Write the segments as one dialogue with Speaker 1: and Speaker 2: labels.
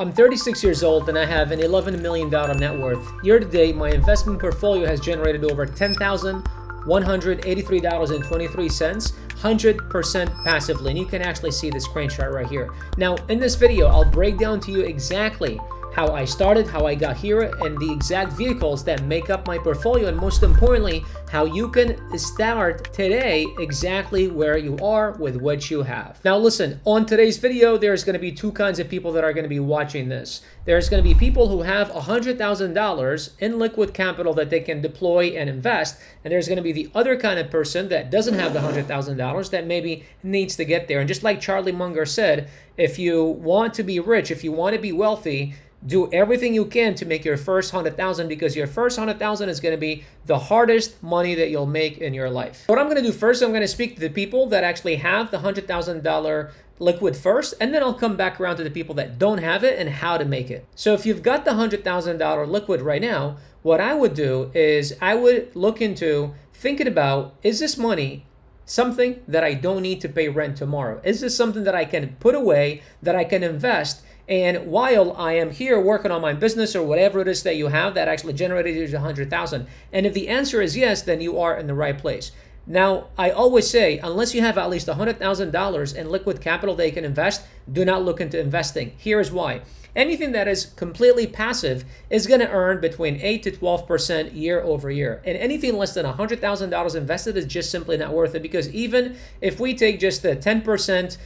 Speaker 1: I'm 36 years old and I have an $11 million net worth. Year to date, my investment portfolio has generated over $10,183.23, 100% passively. And you can actually see the screenshot right here. Now, in this video, I'll break down to you exactly how I started, how I got here, and the exact vehicles that make up my portfolio, and most importantly, how you can start today exactly where you are with what you have. Now listen, on today's video, there's going to be two kinds of people that are going to be watching this. There's going to be people who have $100,000 in liquid capital that they can deploy and invest, and there's going to be the other kind of person that doesn't have the $100,000 that maybe needs to get there. And just like Charlie Munger said, if you want to be rich, if you want to be wealthy, do everything you can to make your first 100,000, because your first 100,000 is going to be the hardest money that you'll make in your life. What I'm going to do first, I'm going to speak to the people that actually have the $100,000 liquid first, and then I'll come back around to the people that don't have it and how to make it. So if you've got the $100,000 liquid right now, what I would do is I would look into thinking about, is this money something that I don't need to pay rent tomorrow? Is this something that I can put away, that I can invest? And while I am here working on my business or whatever it is that you have that actually generated you 100,000, and if the answer is yes, then you are in the right place. Now, I always say, unless you have at least $100,000 in liquid capital that you can invest, do not look into investing. Here is why. Anything that is completely passive is going to earn between 8 to 12% year over year. And anything less than $100,000 invested is just simply not worth it, because even if we take just the 10%,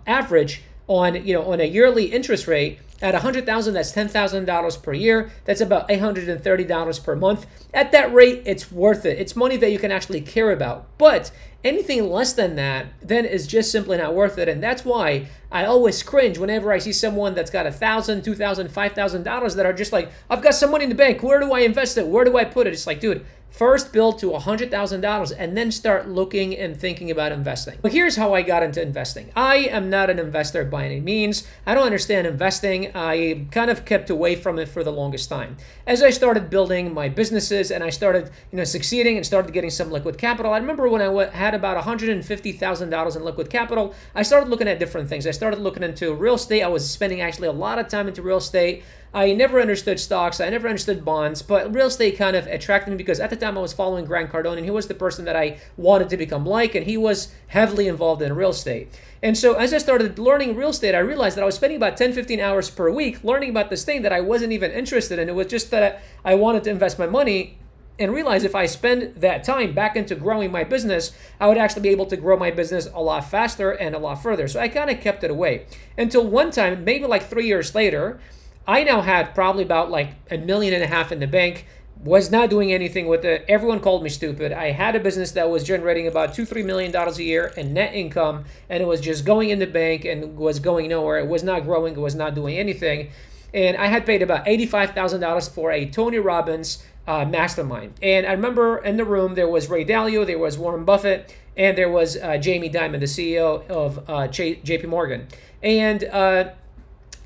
Speaker 1: average on a yearly interest rate at 100,000, that's $10,000 per year. That's about $830 per month. At that rate, it's worth it. It's money that you can actually care about. But anything less than that then is just simply not worth it. And that's why I always cringe whenever I see someone that's got $1,000, $2,000, $5,000 that are just like, I've got some money in the bank. Where do I invest it? Where do I put it? It's like, dude, first build to $100,000 and then start looking and thinking about investing. But here's how I got into investing. I am not an investor by any means. I don't understand investing. I kind of kept away from it for the longest time. As I started building my businesses and I started, succeeding and started getting some liquid capital, I remember when I had about $150,000 in liquid capital, I started looking at different things. I started looking into real estate. I was spending actually a lot of time into real estate. I never understood stocks. I never understood bonds, but real estate kind of attracted me because at the time I was following Grant Cardone, and he was the person that I wanted to become like, and he was heavily involved in real estate. And so as I started learning real estate, I realized that I was spending about 10, 15 hours per week learning about this thing that I wasn't even interested in. It was just that I wanted to invest my money and realize if I spend that time back into growing my business, I would actually be able to grow my business a lot faster and a lot further. So I kind of kept it away until one time, maybe like 3 years later, I now had probably about like $1.5 million in the bank, was not doing anything with it. Everyone called me stupid. I had a business that was generating about $2-3 million a year in net income, and it was just going in the bank and was going nowhere. It was not growing. It was not doing anything. And I had paid about $85,000 for a Tony Robbins mastermind. And I remember in the room, there was Ray Dalio, there was Warren Buffett, and there was Jamie Dimon, the CEO of JP Morgan. And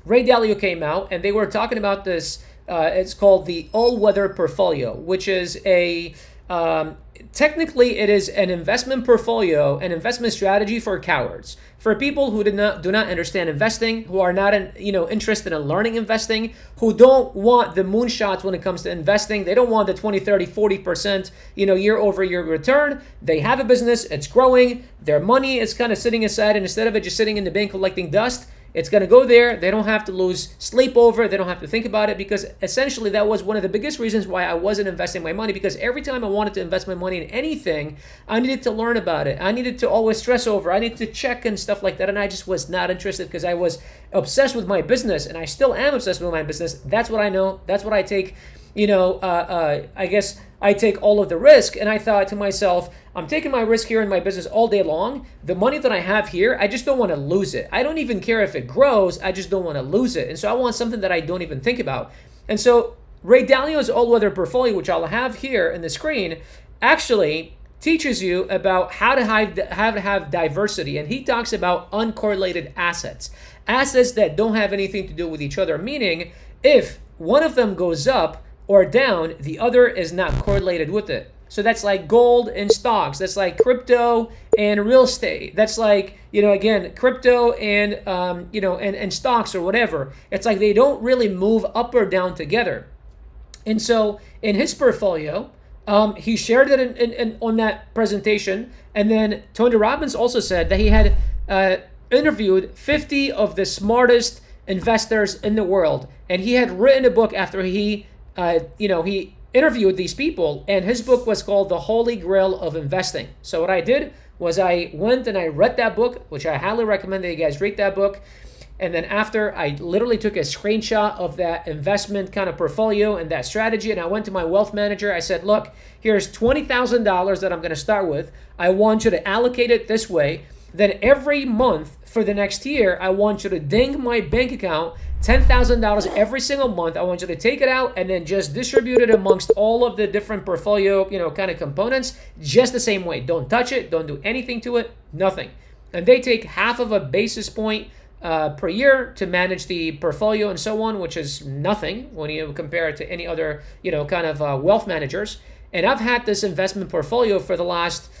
Speaker 1: Ray Dalio came out and they were talking about this. It's called the all-weather portfolio, which is technically it is an investment portfolio, an investment strategy for cowards, for people who do not understand investing, who are not interested in learning investing, who don't want the moonshots when it comes to investing. They don't want the 20, 30, 40% year over year return. They have a business, it's growing, their money is kind of sitting aside, and instead of it just sitting in the bank collecting dust, it's going to go there. They don't have to lose sleep over. They don't have to think about it, because essentially that was one of the biggest reasons why I wasn't investing my money, because every time I wanted to invest my money in anything, I needed to learn about it. I needed to always stress over. I needed to check and stuff like that. And I just was not interested because I was obsessed with my business, and I still am obsessed with my business. That's what I know. That's what I take. I guess I take all of the risk, and I thought to myself, I'm taking my risk here in my business all day long. The money that I have here, I just don't want to lose it. I don't even care if it grows. I just don't want to lose it. And so I want something that I don't even think about. And so Ray Dalio's all-weather portfolio, which I'll have here in the screen, actually teaches you about how to have diversity. And he talks about uncorrelated assets that don't have anything to do with each other, meaning if one of them goes up or down, the other is not correlated with it. So that's like gold and stocks. That's like crypto and real estate. That's like, again, crypto and, and stocks or whatever. It's like they don't really move up or down together. And so in his portfolio, he shared it on that presentation. And then Tony Robbins also said that he had interviewed 50 of the smartest investors in the world. And he had written a book after he interviewed these people. And his book was called The Holy Grail of Investing. So what I did was I went and I read that book, which I highly recommend that you guys read that book. And then after, I literally took a screenshot of that investment kind of portfolio and that strategy. And I went to my wealth manager. I said, look, here's $20,000 that I'm going to start with. I want you to allocate it this way. Then every month for the next year, I want you to ding my bank account $10,000 every single month. I want you to take it out and then just distribute it amongst all of the different portfolio, kind of components, just the same way. Don't touch it. Don't do anything to it. Nothing. And they take half of a basis point per year to manage the portfolio and so on, which is nothing when you compare it to any other, kind of wealth managers. And I've had this investment portfolio for the last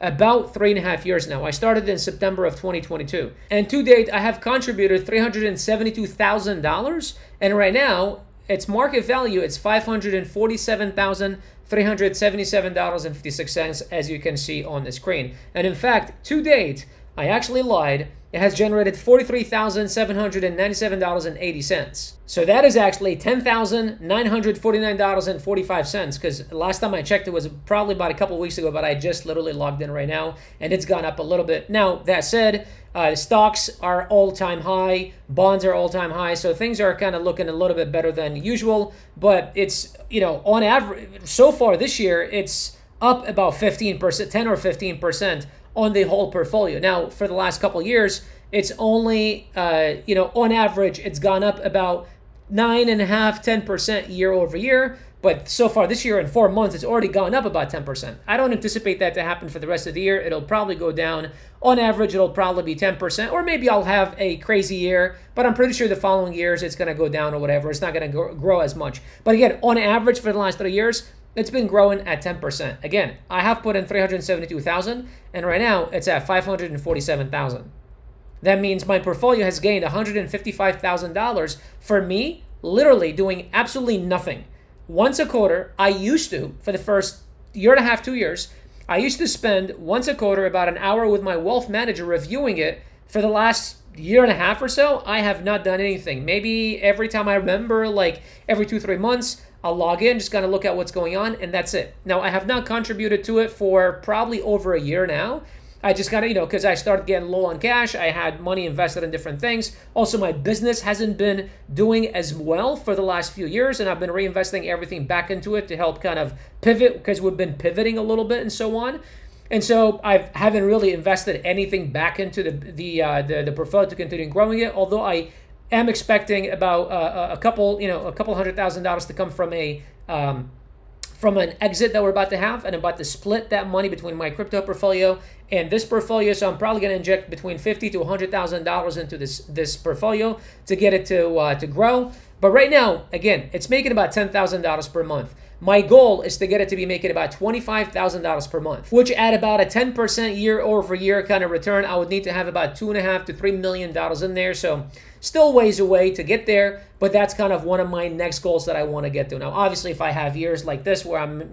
Speaker 1: about 3.5 years now. I started in September of 2022. And to date, I have contributed $372,000. And right now, its market value, it's $547,377.56, as you can see on the screen. And in fact, to date, I actually lied. It has generated $43,797.80. So that is actually $10,949.45, because last time I checked, it was probably about a couple weeks ago, but I just literally logged in right now, and it's gone up a little bit. Now, that said, stocks are all-time high, bonds are all-time high, so things are kind of looking a little bit better than usual, but it's, on average, so far this year, it's up about 15%, 10 or 15%. On the whole portfolio. Now, for the last couple of years, it's only, on average, it's gone up about 9.5%, 10% year over year. But so far this year, in 4 months, it's already gone up about 10%. I don't anticipate that to happen for the rest of the year. It'll probably go down. On average, it'll probably be 10%, or maybe I'll have a crazy year, but I'm pretty sure the following years, it's going to go down or whatever. It's not going to grow as much. But again, on average, for the last 3 years, it's been growing at 10%. Again, I have put in $372,000, and right now it's at $547,000. That means my portfolio has gained $155,000 for me, literally doing absolutely nothing. Once a quarter, I used to, for the first year and a half, 2 years, I used to spend once a quarter about an hour with my wealth manager reviewing it. For the last year and a half or so, I have not done anything. Maybe every time I remember, like every 2-3 months, I'll log in, just kind of look at what's going on, and that's it. Now, I have not contributed to it for probably over a year now. I just kind of, because I started getting low on cash. I had money invested in different things. Also, my business hasn't been doing as well for the last few years, and I've been reinvesting everything back into it to help kind of pivot, because we've been pivoting a little bit and so on. And so I haven't really invested anything back into the portfolio to continue growing it, although I am expecting about a couple $100,000 to come from an exit that we're about to have, and I'm about to split that money between my crypto portfolio and this portfolio. So I'm probably going to inject between $50,000 to $100,000 into this portfolio to get it to grow. But right now, again, it's making about $10,000 per month. My goal is to get it to be making about $25,000 per month, which at about a 10% year over year kind of return, I would need to have about $2.5 to $3 million in there. So still ways away to get there, but that's kind of one of my next goals that I want to get to. Now, obviously, if I have years like this where I'm,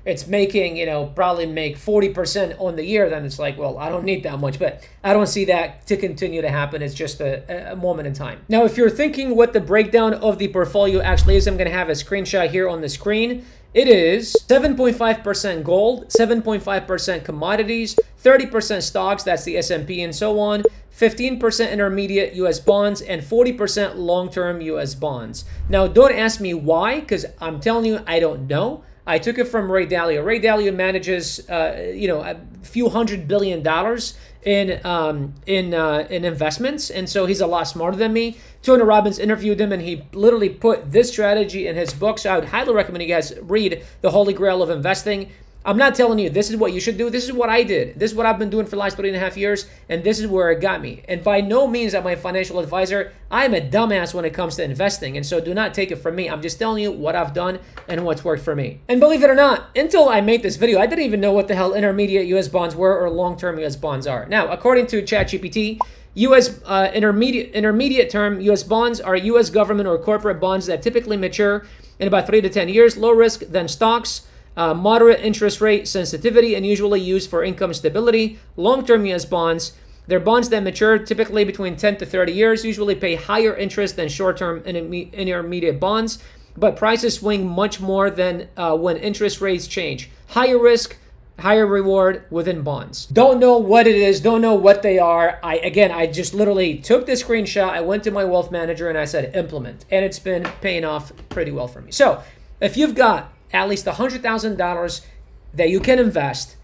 Speaker 1: it's making, probably make 40% on the year, then it's like, well, I don't need that much, but I don't see that to continue to happen. It's just a moment in time. Now, if you're thinking what the breakdown of the portfolio actually is, I'm going to have a screenshot here on the screen. It is 7.5% gold, 7.5% commodities, 30% stocks, that's the S&P and so on, 15% intermediate US bonds, and 40% long-term US bonds. Now, don't ask me why, because I'm telling you, I don't know. I took it from Ray Dalio. Ray Dalio manages, a few $100 billion in investments, and so he's a lot smarter than me. Tony Robbins interviewed him, and he literally put this strategy in his book. So I would highly recommend you guys read The Holy Grail of Investing. I'm not telling you this is what you should do. This is what I did. This is what I've been doing for the last 3.5 years, and this is where it got me. And by no means am I a financial advisor. I'm a dumbass when it comes to investing, and so do not take it from me. I'm just telling you what I've done and what's worked for me. And believe it or not, until I made this video, I didn't even know what the hell intermediate US bonds were or long-term US bonds are. Now, according to ChatGPT, U.S. Intermediate term U.S. bonds are U.S. government or corporate bonds that typically mature in about 3 to 10 years, low risk than stocks, moderate interest rate sensitivity, and usually used for income stability. Long-term U.S. bonds, they're bonds that mature typically between 10 to 30 years, usually pay higher interest than short-term intermediate bonds, but prices swing much more than when interest rates change. Higher risk, higher reward within bonds. Don't know what it is, don't know what they are. I just literally took the screenshot, I went to my wealth manager and I said implement, and it's been paying off pretty well for me. So if you've got at least $100,000 that you can invest,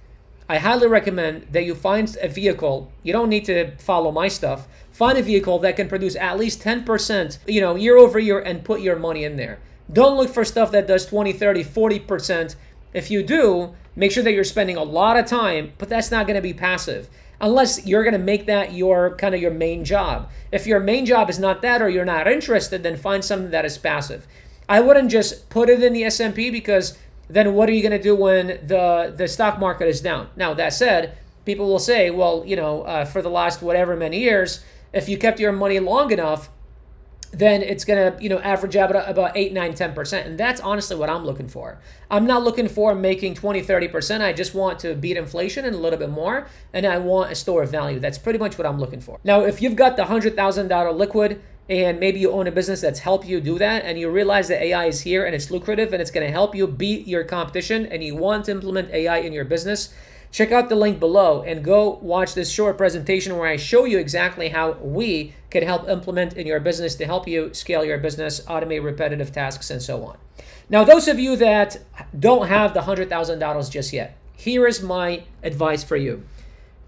Speaker 1: I highly recommend that you find a vehicle. You don't need to follow my stuff. Find a vehicle that can produce at least 10%, year over year, and put your money in there. Don't look for stuff that does 20, 30, 40%. If you do, make sure that you're spending a lot of time, but that's not going to be passive unless you're going to make that your main job. If your main job is not that, or you're not interested, then find something that is passive. I wouldn't just put it in the S&P, because then what are you going to do when the stock market is down? Now, that said, people will say, well, for the last whatever many years, if you kept your money long enough, then it's going to, average out about 8, 9, 10%. And that's honestly what I'm looking for. I'm not looking for making 20, 30%. I just want to beat inflation and a little bit more. And I want a store of value. That's pretty much what I'm looking for. Now, if you've got the $100,000 liquid, and maybe you own a business that's helped you do that, and you realize that AI is here and it's lucrative and it's going to help you beat your competition, and you want to implement AI in your business, check out the link below and go watch this short presentation where I show you exactly how we can help implement in your business to help you scale your business, automate repetitive tasks, and so on. Now, those of you that don't have the $100,000 just yet, here is my advice for you.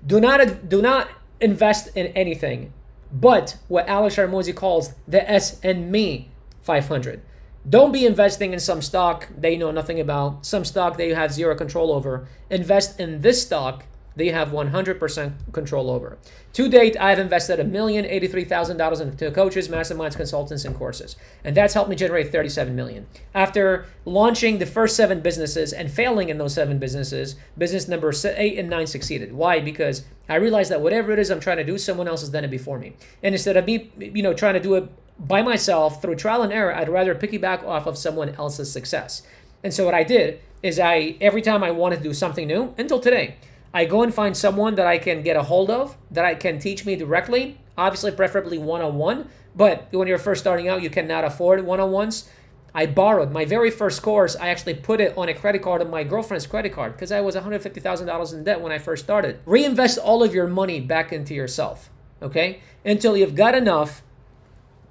Speaker 1: Do not invest in anything but what Alex Hormozi calls the S&Me 500. Don't be investing in some stock that you know nothing about, some stock that you have zero control over. Invest in this stock that you have 100% control over. To date, I've invested $1,083,000 into coaches, masterminds, consultants, and courses. And that's helped me generate $37 million. After launching the first 7 businesses and failing in those 7 businesses, business number 8 and 9 succeeded. Why? Because I realized that whatever it is I'm trying to do, someone else has done it before me. And instead of me, trying to do it by myself through trial and error, I'd rather piggyback off of someone else's success. And so what I did is every time I wanted to do something new, until today, I go and find someone that I can get a hold of, that I can teach me directly, obviously preferably one-on-one, but when you're first starting out, you cannot afford one-on-ones. I borrowed my very first course. I actually put it on a credit card, on my girlfriend's credit card, because I was $150,000 in debt when I first started. Reinvest all of your money back into yourself, okay? Until you've got enough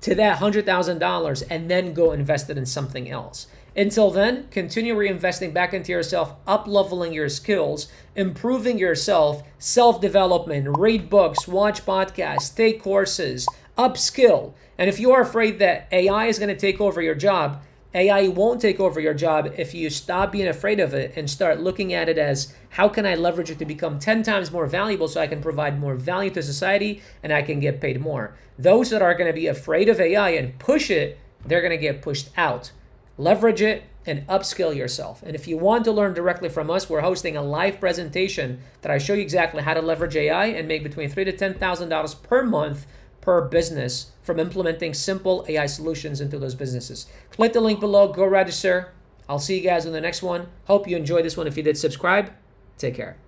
Speaker 1: to that $100,000, and then go invest it in something else. Until then, continue reinvesting back into yourself, up-leveling your skills, improving yourself, self-development, read books, watch podcasts, take courses, upskill. And if you are afraid that AI is going to take over your job, AI won't take over your job if you stop being afraid of it and start looking at it as, how can I leverage it to become 10 times more valuable so I can provide more value to society and I can get paid more. Those that are going to be afraid of AI and push it, they're going to get pushed out. Leverage it and upskill yourself. And if you want to learn directly from us, we're hosting a live presentation that I show you exactly how to leverage AI and make between $3,000 to $10,000 per month per business from implementing simple AI solutions into those businesses. Click the link below, go register. I'll see you guys in the next one. Hope you enjoyed this one. If you did, subscribe. Take care.